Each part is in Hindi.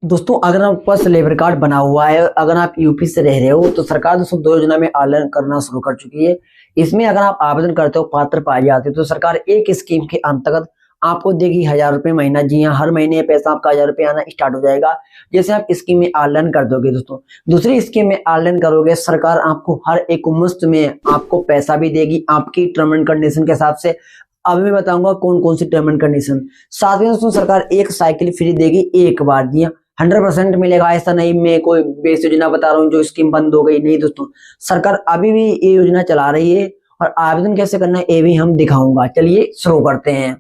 दोस्तों, अगर आपके पास लेबर कार्ड बना हुआ है, अगर आप यूपी से रह रहे हो, तो सरकार दोस्तों 2 योजना में आवेदन करना शुरू कर चुकी है। इसमें अगर आप आवेदन करते हो, पात्र पाए जाते हो, तो सरकार एक स्कीम के अंतर्गत आपको देगी 1000 रुपये महीना। जी हाँ, हर महीने ये पैसा आपका 1000 रुपये आना स्टार्ट हो जाएगा जैसे आप स्कीम में आवेदन कर दोगे। दोस्तों, दूसरी स्कीम में आवेदन करोगे, सरकार आपको हर एक मुश्त में आपको पैसा भी देगी आपकी टर्म एंड कंडीशन के हिसाब से। अब मैं बताऊंगा कौन कौन सी टर्म एंड कंडीशन। साथ में दोस्तों सरकार एक साइकिल फ्री देगी एक बार। जी हाँ, 100% मिलेगा, ऐसा नहीं मैं कोई बेस योजना बता रहा हूँ जो स्कीम बंद हो गई, नहीं दोस्तों। सरकार अभी भी ये योजना चला रही है और आवेदन कैसे करना है ये भी हम दिखाऊंगा। चलिए शुरू करते हैं।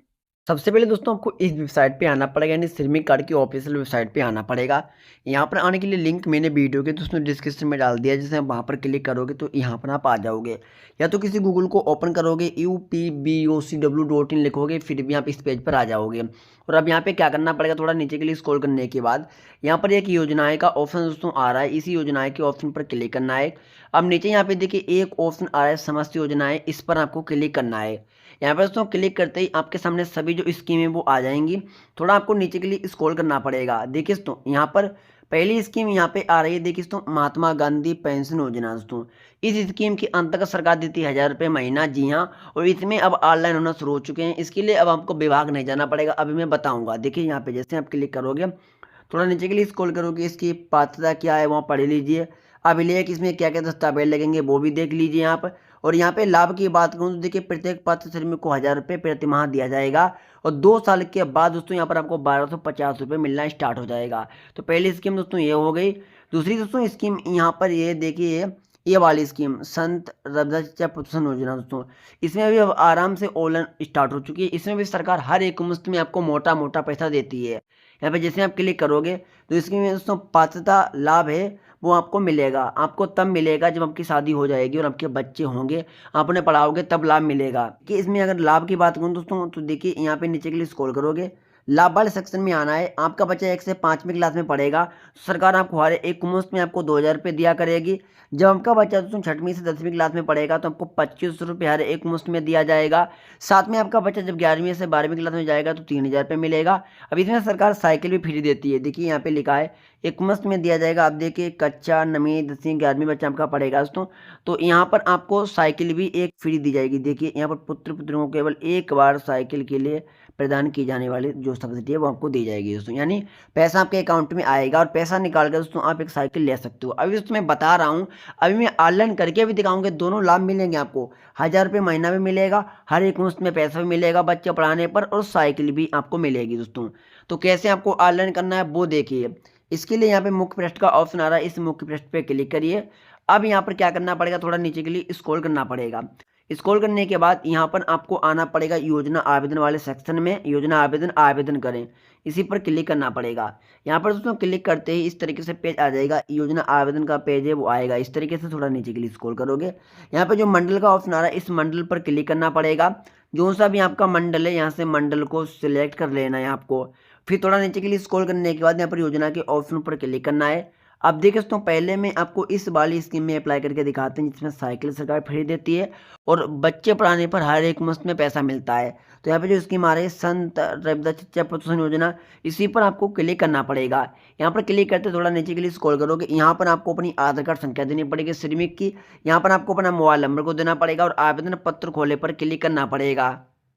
सबसे पहले दोस्तों आपको इस वेबसाइट पे आना पड़ेगा, यानी श्रमिक कार्ड की ऑफिशियल वेबसाइट पे आना पड़ेगा। यहाँ पर आने के लिए लिंक मैंने वीडियो के दोस्तों डिस्क्रिप्शन में डाल दिया है, जैसे आप वहाँ पर क्लिक करोगे तो यहाँ पर आप आ जाओगे। या तो किसी गूगल को ओपन करोगे, upbocw.in लिखोगे, फिर भी आप इस पेज पर आ जाओगे। और अब यहाँ पे क्या करना पड़ेगा, थोड़ा नीचे के लिए स्क्रॉल करने के बाद यहाँ पर एक योजनाएं का ऑप्शन दोस्तों आ रहा है, इसी योजनाएं के ऑप्शन पर क्लिक करना है। अब नीचे यहाँ पे देखिए एक ऑप्शन आ रहा है समस्त योजनाएं, इस पर आपको क्लिक करना है। यहाँ पर दोस्तों क्लिक करते ही आपके सामने सभी जो स्कीमें वो आ जाएंगी। थोड़ा आपको नीचे के लिए स्क्रॉल करना पड़ेगा। देखिए दोस्तों यहाँ पर पहली स्कीम यहाँ पे आ रही है, देखिए दोस्तों महात्मा गांधी पेंशन योजना। दोस्तों इस स्कीम के अंतर्गत सरकार देती है 1000 रुपये महीना। जी हाँ, और इसमें अब ऑनलाइन होना शुरू हो चुके हैं। इसके लिए अब आपको विभाग नहीं जाना पड़ेगा, अभी मैं बताऊंगा। देखिए यहाँ पे जैसे आप क्लिक करोगे, थोड़ा नीचे के लिए स्क्रॉल करोगे, इसकी पात्रता क्या है वहाँ पढ़ लीजिए। अभिलेख इसमें क्या क्या दस्तावेज लगेंगे वो भी देख लीजिए यहाँ पर। और यहाँ पे लाभ की बात करूँ तो देखिए प्रत्येक पात्र श्रमिक को 1000 रुपये प्रति माह दिया जाएगा। और 2 साल के बाद दोस्तों यहाँ पर आपको 1250 रुपये मिलना स्टार्ट हो जाएगा। तो पहली स्कीम दोस्तों ये हो गई। दूसरी दोस्तों स्कीम यहाँ पर ये देखिए, ये वाली स्कीम संत रविदास प्रोत्साहन योजना। दोस्तों इसमें भी अब आराम से ऑनलाइन स्टार्ट हो चुकी है। इसमें भी सरकार हर एक मुश्त में आपको मोटा मोटा पैसा देती है। यहाँ पे जैसे आप क्लिक करोगे तो इसमें दोस्तों पात्रता लाभ है वो आपको मिलेगा। आपको तब मिलेगा जब आपकी शादी हो जाएगी और आपके बच्चे होंगे, आपने पढ़ाओगे तब लाभ मिलेगा। कि इसमें अगर लाभ की बात करूँ दोस्तों तो देखिए यहाँ पे नीचे के लिए स्क्रॉल करोगे, लाभ वाले सेक्शन में आना है। आपका बच्चा 1 से 5वीं क्लास में पढ़ेगा, सरकार आपको हर एक मुश्त में आपको 2000 रुपये दिया करेगी। जब आपका बच्चा दोस्तों 6वीं से 10वीं क्लास में पढ़ेगा तो आपको 2500 रुपये हर एक मुश्त में दिया जाएगा। साथ में आपका बच्चा जब 11वीं से 12वीं क्लास में जाएगा तो 3000 रुपये मिलेगा। अब इसमें सरकार साइकिल भी फ्री देती है। देखिए यहाँ पे लिखा है एक मुश्त में दिया जाएगा। अब देखिए कच्चा 9वीं 10वीं 11वीं बच्चा आपका पढ़ेगा दोस्तों, तो यहाँ पर आपको साइकिल भी एक फ्री दी जाएगी। देखिए यहाँ पर पुत्र पुत्रियों को केवल एक बार साइकिल के लिए प्रदान की जाने वाली जो सब्सिडी है वो आपको दी जाएगी दोस्तों। यानी पैसा आपके अकाउंट में आएगा और पैसा निकाल कर दोस्तों आप एक साइकिल ले सकते हो। अभी दोस्तों मैं बता रहा हूँ, अभी मैं ऑनलाइन करके भी दिखाऊंगा, दोनों लाभ मिलेंगे आपको। 1000 रुपये महीना भी मिलेगा, हर एक मुश्त में पैसा भी मिलेगा बच्चे पढ़ाने पर, और साइकिल भी आपको मिलेगी दोस्तों। तो कैसे आपको ऑनलाइन करना है वो देखिए। इसके लिए यहाँ पे मुख्य पृष्ठ का ऑप्शन आ रहा है, इस मुख्य पृष्ठ पे क्लिक करिए। अब यहाँ पर क्या करना पड़ेगा, थोड़ा नीचे के लिए स्क्रॉल करना पड़ेगा। स्क्रॉल करने के बाद यहाँ पर आपको आना पड़ेगा योजना आवेदन वाले सेक्शन में, योजना आवेदन आवेदन करें, इसी पर क्लिक करना पड़ेगा। यहाँ पर दोस्तों क्लिक करते ही इस तरीके से पेज आ जाएगा, योजना आवेदन का पेज है वो आएगा इस तरीके से। थोड़ा नीचे के लिए स्क्रॉल करोगे, यहाँ पे जो मंडल का ऑप्शन आ रहा है इस मंडल पर क्लिक करना पड़ेगा। जो सा भी आपका मंडल है यहाँ से मंडल को सिलेक्ट कर लेना है आपको। फिर थोड़ा नीचे के लिए स्क्रॉल करने के बाद यहाँ पर योजना के ऑप्शन पर क्लिक करना है। अब देखिए दोस्तों पहले में आपको इस वाली स्कीम में अप्लाई करके दिखाते हैं जिसमें साइकिल सरकार फ्री देती है और बच्चे पढ़ाने पर हर एक मुश्त में पैसा मिलता है। तो यहाँ पे जो स्कीम आ रही है संत रविदास शिक्षा प्रोत्साहन योजना, इसी पर आपको क्लिक करना पड़ेगा। यहाँ पर क्लिक करते थोड़ा नीचे के लिए स्क्रॉल करोगे, यहाँ पर आपको अपनी आधार कार्ड संख्या देनी पड़ेगी श्रमिक की। यहाँ पर आपको अपना मोबाइल नंबर को देना पड़ेगा और आवेदन पत्र खोले पर क्लिक करना पड़ेगा।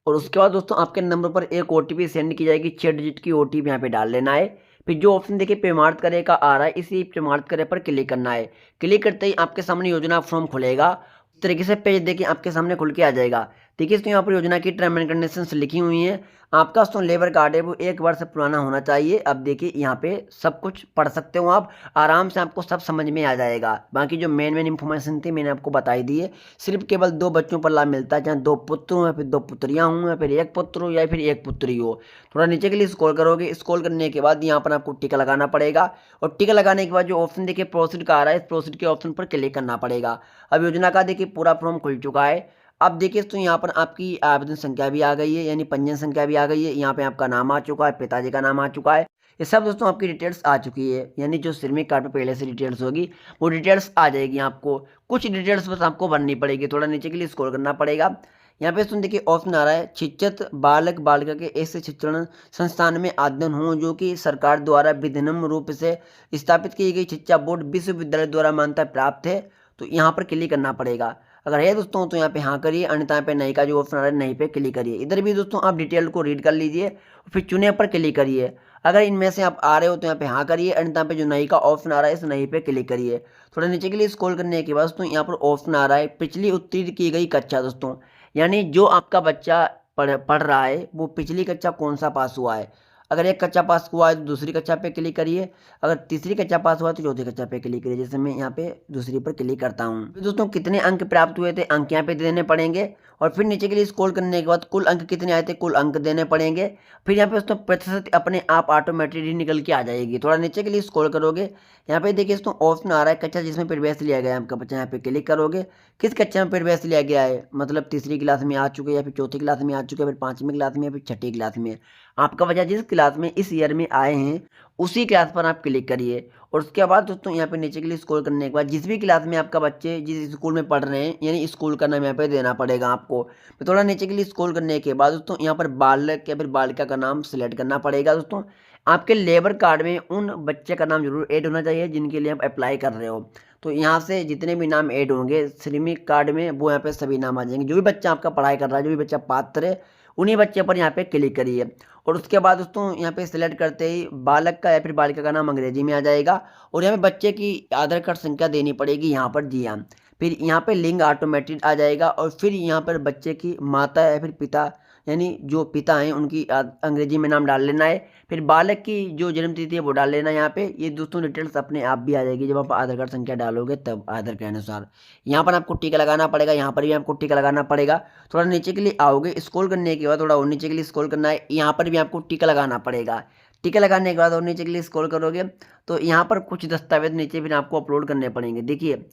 और उसके बाद दोस्तों आपके नंबर पर एक ओटीपी सेंड की जाएगी, 6 डिजिट की ओटीपी यहाँ पे डाल लेना है। फिर जो ऑप्शन देखिए प्रमाणित करे का आ रहा है, इसी प्रमाणित करे पर क्लिक करना है। क्लिक करते ही आपके सामने योजना फॉर्म खुलेगा। इस तरीके से पेज देखिए आपके सामने खुल के आ जाएगा। देखिए तो यहाँ पर योजना की टर्म एंड कंडीशंस लिखी हुई हैं। आपका जो लेबर कार्ड है वो 1 वर्ष पुराना होना चाहिए। अब देखिए यहाँ पे सब कुछ पढ़ सकते हो आप, आराम से आपको सब समझ में आ जाएगा। बाकी जो मेन मेन इंफॉर्मेशन थी मैंने आपको बताई दी है। सिर्फ केवल 2 बच्चों पर लाभ मिलता है, चाहे 2 पुत्र हो या फिर 2 पुत्रियाँ हों या फिर 1 पुत्र हो या फिर 1 पुत्री हो। थोड़ा नीचे के लिए स्क्रॉल करोगे, स्क्रॉल करने के बाद यहाँ पर आपको टिक लगाना पड़ेगा। और टिक लगाने के बाद जो ऑप्शन देखिए प्रोसीड का आ रहा है, इस प्रोसीड के ऑप्शन पर क्लिक करना पड़ेगा। अब योजना का देखिए पूरा फॉर्म खुल चुका है। अब देखिए तो यहाँ पर आपकी आवेदन संख्या भी आ गई है, यानी पंजीयन संख्या भी आ गई है। यहाँ पे आपका नाम आ चुका है, पिताजी का नाम आ चुका है, ये सब दोस्तों आपकी डिटेल्स आ चुकी है। यानी जो श्रमिक कार्ड पे पहले से डिटेल्स होगी वो डिटेल्स आ जाएगी आपको। कुछ डिटेल्स बस आपको भरनी पड़ेगी, थोड़ा नीचे के लिए स्क्रॉल करना पड़ेगा। यहाँ पे दोस्तों देखिए ऑप्शन आ रहा है, शिक्षित बालक बालिका के ऐसे शिक्षण संस्थान में अध्ययन हो जो कि सरकार द्वारा विधिन्म रूप से स्थापित की गई शिक्षा बोर्ड विश्वविद्यालय द्वारा मान्यता प्राप्त है। तो यहाँ पर क्लिक करना पड़ेगा। अगर है दोस्तों तो यहाँ पे हाँ करिए, अन्यथा यहाँ पे नहीं का जो ऑप्शन आ रहा है नहीं पे क्लिक करिए। इधर भी दोस्तों आप डिटेल को रीड कर लीजिए, फिर चुने पर क्लिक करिए। अगर इनमें से आप आ रहे हो तो यहाँ पे हाँ करिए, अन्यथा पे जो नहीं का ऑप्शन आ रहा है इस नहीं पे क्लिक करिए। थोड़ा नीचे के लिए स्क्रॉल करने के बाद दोस्तों यहाँ पर ऑप्शन आ रहा है पिछली उत्तीर्ण की गई कक्षा। दोस्तों यानी जो आपका बच्चा पढ़ रहा है वो पिछली कक्षा कौन सा पास हुआ है। अगर एक कक्षा पास हुआ है तो दूसरी कक्षा पे क्लिक करिए, अगर तीसरी कक्षा पास हुआ है तो चौथी कक्षा पे क्लिक करिए। जैसे मैं यहाँ पे दूसरी पर क्लिक करता हूँ। फिर दोस्तों कितने अंक प्राप्त हुए थे अंक यहाँ पे देने पड़ेंगे, और फिर नीचे के लिए स्क्रॉल करने के बाद कुल अंक कितने आए थे कुल अंक देने पड़ेंगे। फिर यहाँ पे दोस्तों प्रतिशत अपने आप ऑटोमेटिकली निकल के आ जाएगी। थोड़ा नीचे के लिए स्क्रॉल करोगे, यहाँ पे देखिए दोस्तों ऑप्शन आ रहा है कक्षा जिसमें प्रवेश लिया गया है आपका बच्चा। यहाँ पे क्लिक करोगे, किस कक्षा में प्रवेश लिया गया है, मतलब तीसरी क्लास में आ चुके या फिर चौथी क्लास में आ चुके, फिर पाँचवीं क्लास में या फिर छठी क्लास में। आपका बच्चा जिस क्लास में इस ईयर में आए हैं उसी क्लास पर आप क्लिक करिए। और उसके बाद दोस्तों यहाँ पे नीचे के लिए स्क्रॉल करने के बाद जिस भी क्लास में आपका बच्चे जिस स्कूल में पढ़ रहे हैं यानी स्कूल का नाम यहाँ पे देना पड़ेगा आपको। तो थोड़ा नीचे के लिए स्क्रॉल करने के बाद दोस्तों यहाँ पर बालक या फिर बालिका का नाम सिलेक्ट करना पड़ेगा। दोस्तों आपके लेबर कार्ड में उन बच्चे का नाम जरूर ऐड होना चाहिए जिनके लिए आप अप्लाई कर रहे हो। तो यहाँ से जितने भी नाम ऐड होंगे श्रमिक कार्ड में वो यहाँ पे सभी नाम आ जाएंगे। जो भी बच्चा आपका पढ़ाई कर रहा है, जो भी बच्चा पात्र है, उन्हीं बच्चे पर यहाँ पे क्लिक करिए। और उसके बाद दोस्तों यहाँ पे सिलेक्ट करते ही बालक का या फिर बालिका का नाम अंग्रेजी में आ जाएगा, और यहाँ पे बच्चे की आधार कार्ड संख्या देनी पड़ेगी यहाँ पर, जी हाँ। फिर यहाँ पे लिंग ऑटोमेटिक आ जाएगा, और फिर यहाँ पर बच्चे की माता या फिर पिता यानी जो पिता हैं उनकी अंग्रेजी में नाम डाल लेना है। फिर बालक की जो जन्म तिथि है वो डाल लेना है यहाँ पे। ये दोस्तों डिटेल्स अपने आप भी आ जाएगी जब आप आधार कार्ड संख्या डालोगे तब आधार के अनुसार। यहाँ पर आपको टीका लगाना पड़ेगा, यहाँ पर भी आपको टीका लगाना पड़ेगा। थोड़ा नीचे के लिए आओगे, स्क्रॉल करने के बाद थोड़ा और नीचे के लिए स्क्रॉल करना है, यहाँ पर भी आपको टीका लगाना पड़ेगा। टीका लगाने के बाद और नीचे के लिए स्क्रॉल करोगे तो यहाँ पर कुछ दस्तावेज नीचे फिर आपको अपलोड करने पड़ेंगे। देखिए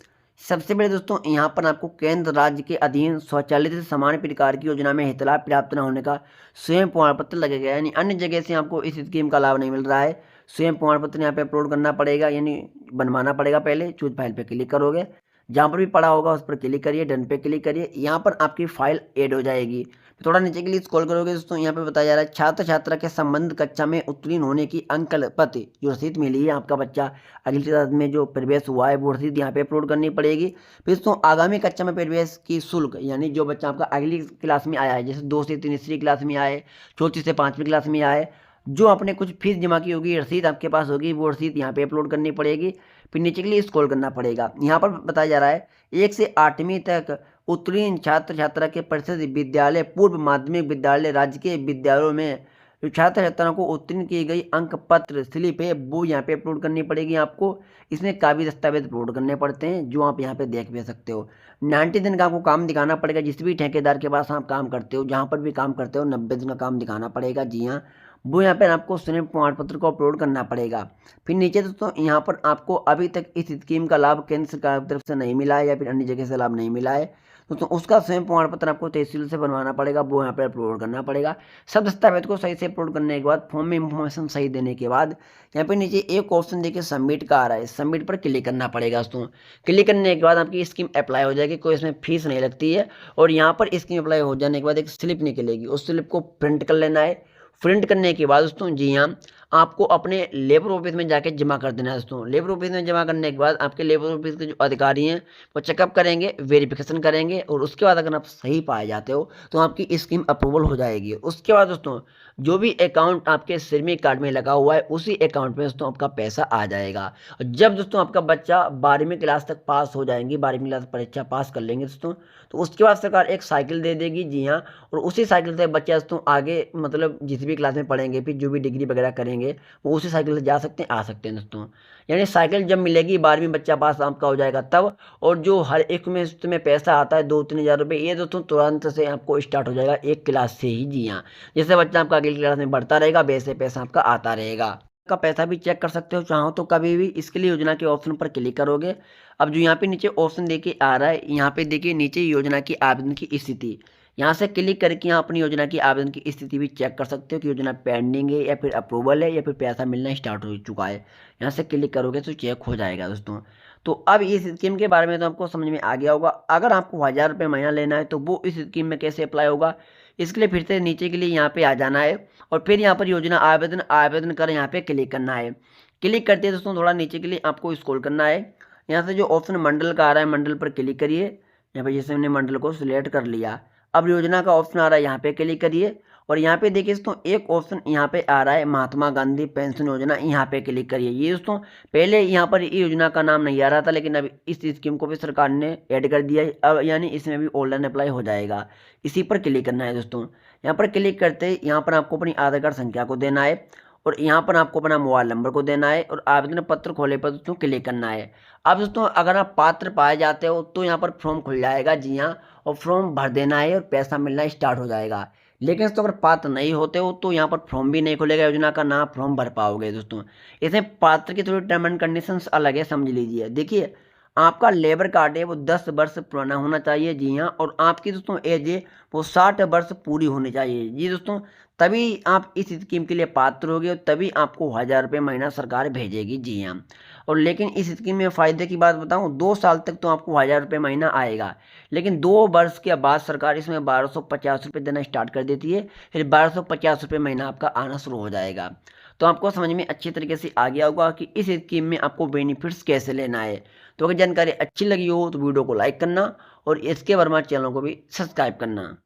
सबसे पहले दोस्तों यहाँ पर आपको केंद्र राज्य के अधीन स्वचालित समान प्रकार की योजना में हितलाभ प्राप्त न होने का स्वयं प्रमाण पत्र लगेगा, यानी अन्य जगह से आपको इस स्कीम का लाभ नहीं मिल रहा है। स्वयं प्रमाण पत्र यहाँ पे अपलोड करना पड़ेगा, यानी बनवाना पड़ेगा। पहले चूज फाइल पे क्लिक करोगे, जहाँ पर भी पड़ा होगा उस पर क्लिक करिए, डन पे क्लिक करिए, यहाँ पर आपकी फाइल ऐड हो जाएगी। थोड़ा नीचे के लिए स्क्रॉल करोगे दोस्तों यहाँ पे बताया जा रहा है छात्र छात्रा के संबंध कक्षा में उत्तीर्ण होने की अंक पत्र जो रसीद मिली है आपका बच्चा अगली क्लास में जो प्रवेश हुआ है वो रसीद यहाँ पे अपलोड करनी पड़ेगी। फिर दोस्तों आगामी कक्षा में प्रवेश की शुल्क, यानी जो बच्चा आपका अगली क्लास में आया है, जैसे 2 से तीसरी क्लास में आए, चौथी से 5वीं क्लास में आए, जो आपने कुछ फीस जमा की होगी, रसीद आपके पास होगी, वो रसीद यहाँ पे अपलोड करनी पड़ेगी। फिर नीचे के लिए स्क्रॉल करना पड़ेगा। यहाँ पर बताया जा रहा है 1 से 8वीं तक उत्तीर्ण छात्र छात्रा के परिषद विद्यालय पूर्व माध्यमिक विद्यालय राजकीय विद्यालयों में जो छात्र छात्राओं को उत्तीर्ण की गई अंक पत्र स्लिप है वो यहाँ पे अपलोड करनी पड़ेगी आपको। इसमें काफ़ी दस्तावेज अपलोड करने पड़ते हैं जो आप यहाँ पे देख भी सकते हो। 90 दिन का आपको काम दिखाना पड़ेगा, जिस भी ठेकेदार के पास आप काम करते हो, जहाँ पर भी काम करते हो 90 दिन का काम दिखाना पड़ेगा, जी हाँ। वो यहाँ पर आपको स्वयं प्रमाण पत्र को अपलोड करना पड़ेगा। फिर नीचे दोस्तों यहाँ पर आपको अभी तक इस स्कीम का लाभ केंद्र सरकार की तरफ से नहीं मिला है या फिर अन्य जगह से लाभ नहीं मिला है तो उसका स्वयं प्रमाण पत्र आपको तहसील से बनवाना पड़ेगा, वो यहाँ पर अपलोड करना पड़ेगा। सब दस्तावेज को सही से अपलोड करने के बाद फॉर्म में इंफॉर्मेशन सही देने के बाद यहाँ पे नीचे एक ऑप्शन देखिए सबमिट का आ रहा है, सबमिट पर क्लिक करना पड़ेगा दोस्तों। क्लिक करने के बाद आपकी स्कीम अप्लाई हो जाएगी, कोई इसमें फीस नहीं लगती है। और यहाँ पर स्कीम अप्लाई हो जाने के बाद एक स्लिप निकलेगी, उस स्लिप को प्रिंट कर लेना है। प्रिंट करने के बाद दोस्तों जी हाँ आपको अपने लेबर ऑफिस में जाके जमा कर देना है दोस्तों। लेबर ऑफिस में जमा करने के बाद आपके लेबर ऑफिस के जो अधिकारी हैं वो चेकअप करेंगे, वेरिफिकेशन करेंगे, और उसके बाद अगर आप सही पाए जाते हो तो आपकी स्कीम अप्रूवल हो जाएगी। उसके बाद दोस्तों जो भी अकाउंट आपके श्रमिक कार्ड में लगा हुआ है उसी अकाउंट में दोस्तों आपका पैसा आ जाएगा। जब दोस्तों आपका बच्चा 12वीं क्लास तक पास हो जाएंगी, 12वीं क्लास परीक्षा पास कर लेंगे दोस्तों, तो उसके बाद सरकार एक साइकिल दे देगी, जी हाँ। और उसी साइकिल से बच्चे दोस्तों आगे मतलब जिस भी क्लास में पढ़ेंगे फिर जो भी डिग्री वगैरह करेंगे वो उसी साइकिल से जा सकते हैं, आ सकते हैं दोस्तों। यानी साइकिल जब मिलेगी 12वीं बच्चा पास आपका हो जाएगा तब। और जो हर एक में उसमें पैसा आता है 2-3 हज़ार रुपये, ये दोस्तों तुरंत से आपको स्टार्ट हो जाएगा एक क्लास से ही, जी हाँ। जैसे बच्चा आपका अगली क्लास में बढ़ता रहेगा वैसे पैसा आपका आता रहेगा। का पैसा भी चेक कर सकते हो चाहो तो कभी भी। इसके लिए योजना के ऑप्शन पर क्लिक करोगे। अब जो यहाँ पे नीचे ऑप्शन देखिए आ रहा है, यहाँ पे देखिए नीचे योजना की आवेदन की स्थिति, यहाँ से क्लिक करके यहाँ अपनी योजना की आवेदन की स्थिति भी चेक कर सकते हो कि योजना पेंडिंग है या फिर अप्रूवल है या फिर पैसा मिलना स्टार्ट हो चुका है। यहाँ से क्लिक करोगे तो चेक हो जाएगा दोस्तों। तो अब इस स्कीम के बारे में तो आपको समझ में आ गया होगा। अगर आपको 1000 रुपये महीना लेना है तो वो इस स्कीम में कैसे अप्लाई होगा, इसके लिए फिर से नीचे के लिए यहाँ पे आ जाना है और फिर यहाँ पर योजना आवेदन आवेदन कर यहाँ पे क्लिक करना है। क्लिक करते हैं दोस्तों थोड़ा नीचे के लिए आपको स्क्रॉल करना है। यहाँ से जो ऑप्शन मंडल का आ रहा है मंडल पर क्लिक करिए। यहाँ पे जैसे हमने मंडल को सिलेक्ट कर लिया, अब योजना का ऑप्शन आ रहा है यहाँ पे क्लिक करिए और यहाँ पे देखिए दोस्तों एक ऑप्शन यहाँ पे आ रहा है महात्मा गांधी पेंशन योजना, यहाँ पे क्लिक करिए। ये दोस्तों पहले यहाँ पर ये योजना का नाम नहीं आ रहा था, लेकिन अब इस स्कीम को भी सरकार ने ऐड कर दिया है, अब यानी इसमें भी ऑनलाइन अप्लाई हो जाएगा। इसी पर क्लिक करना है दोस्तों। यहाँ पर क्लिक करते ही यहाँ पर आपको अपनी आधार कार्ड संख्या को देना है और यहाँ पर आपको अपना मोबाइल नंबर को देना है और आवेदन पत्र खोले पर दोस्तों क्लिक करना है। अब दोस्तों अगर आप पात्र पाए जाते हो तो यहाँ पर फॉर्म खुल जाएगा, जी हाँ, और फॉर्म भर देना है और पैसा मिलना स्टार्ट हो जाएगा। लेकिन दोस्तों अगर पात्र नहीं होते हो तो यहाँ पर फॉर्म भी नहीं खुलेगा योजना का, ना फॉर्म भर पाओगे दोस्तों। इसमें पात्र की थोड़ी टर्म एंड कंडीशंस अलग है, समझ लीजिए। देखिए आपका लेबर कार्ड है वो 10 वर्ष पुराना होना चाहिए, जी हाँ, और आपकी दोस्तों एज है वो 60 वर्ष पूरी होनी चाहिए जी दोस्तों। तभी आप इस स्कीम के लिए पात्र होगे और तभी आपको 1000 रुपये महीना सरकार भेजेगी, जी हाँ। और लेकिन इस स्कीम में फ़ायदे की बात बताऊं, 2 साल तक तो आपको 1000 रुपये महीना आएगा, लेकिन 2 वर्ष के बाद सरकार इसमें 1250 रुपये देना स्टार्ट कर देती है, फिर 1250 रुपये महीना आपका आना शुरू हो जाएगा। तो आपको समझ में अच्छी तरीके से आ गया होगा कि इस स्कीम में आपको बेनिफिट्स कैसे लेना है। तो अगर जानकारी अच्छी लगी हो तो वीडियो को लाइक करना और इसके बारे में चैनल को भी सब्सक्राइब करना।